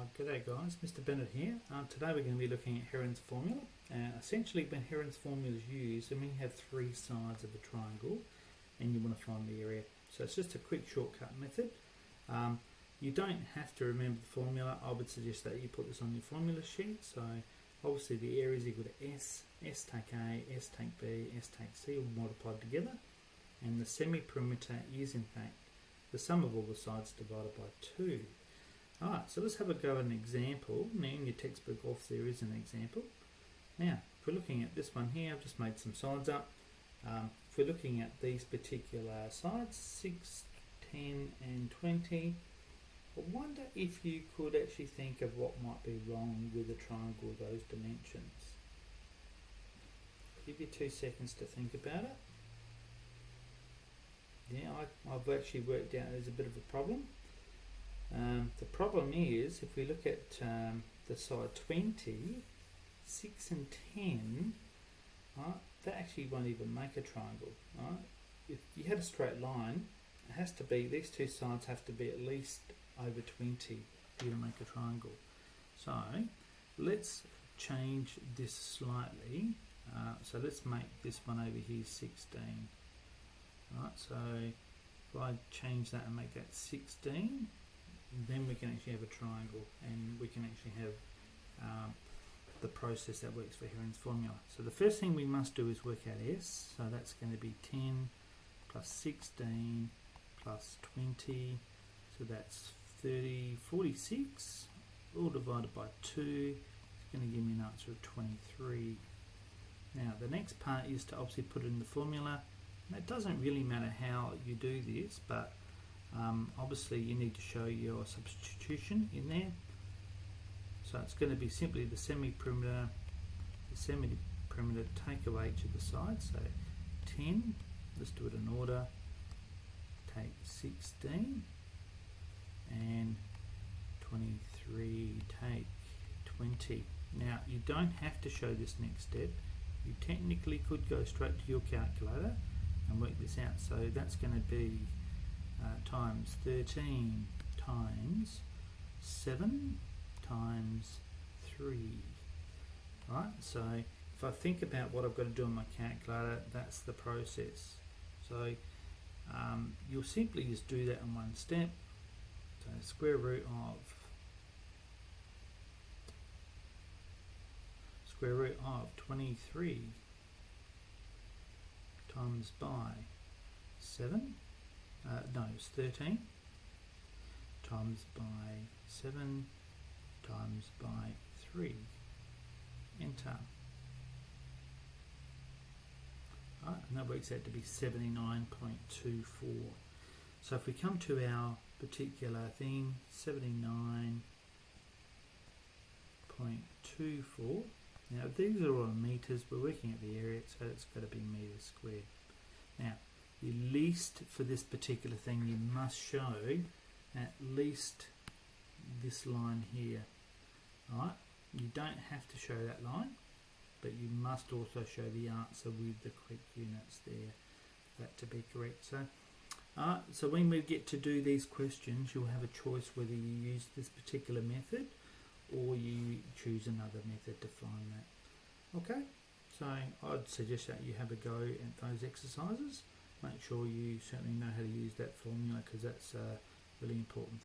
G'day guys, Mr. Bennett here. Today we're going to be looking at Herons Formula. Essentially when Herons Formula is used, then we have three sides of a triangle and you want to find the area. So it's just a quick shortcut method. You don't have to remember the formula. I would suggest that you put this on your formula sheet. So obviously the area is equal to S, S take A, S take B, S take C all multiplied together. And the semi-perimeter is in fact the sum of all the sides divided by 2. Alright, so let's have a go at an example. Now in your textbook off there is an example. Now, if we're looking at this one here, I've just made some sides up. If we're looking at these particular sides, 6, 10 and 20, I wonder if you could actually think of what might be wrong with a triangle of those dimensions. I'll give you 2 seconds to think about it. Yeah, I've actually worked out there's a bit of a problem. The problem is, if we look at the side 20, 6 and 10, right, that actually won't even make a triangle. Right? If you had a straight line, it has to be, these two sides have to be at least over 20 for you to make a triangle. So let's change this slightly. So let's make this one over here 16. Right, so if I change that and make that 16, then we can actually have a triangle and we can actually have the process that works for Herons Formula. So the first thing we must do is work out S, so that's going to be 10 plus 16 plus 20, so that's 30, 46, all divided by 2, it's going to give me an answer of 23. Now the next part is to obviously put it in the formula. And it doesn't really matter how you do this, but obviously you need to show your substitution in there. So it's going to be simply the semi-perimeter take away each of the sides. So 10, let's do it in order, take 16, and 23 take 20. Now you don't have to show this next step. You technically could go straight to your calculator and work this out. So that's going to be times 13 times 7 times 3. Right, so if I think about what I've got to do on my calculator, that's the process. So you'll simply just do that in one step. So square root of 23 times by 7, no, it's 13 times by 7 times by 3, enter. Right, and that works out to be 79.24. So if we come to our particular thing, 79.24, now these are all in meters, we're working at the area, so it's got to be meters squared. Now, at least for this particular thing, you must show at least this line here. Alright, you don't have to show that line, but you must also show the answer with the correct units there for that to be correct. So when we get to do these questions, you'll have a choice whether you use this particular method or you choose another method to find that. Okay, so I'd suggest that you have a go at those exercises. Make sure you certainly know how to use that formula, because that's really important.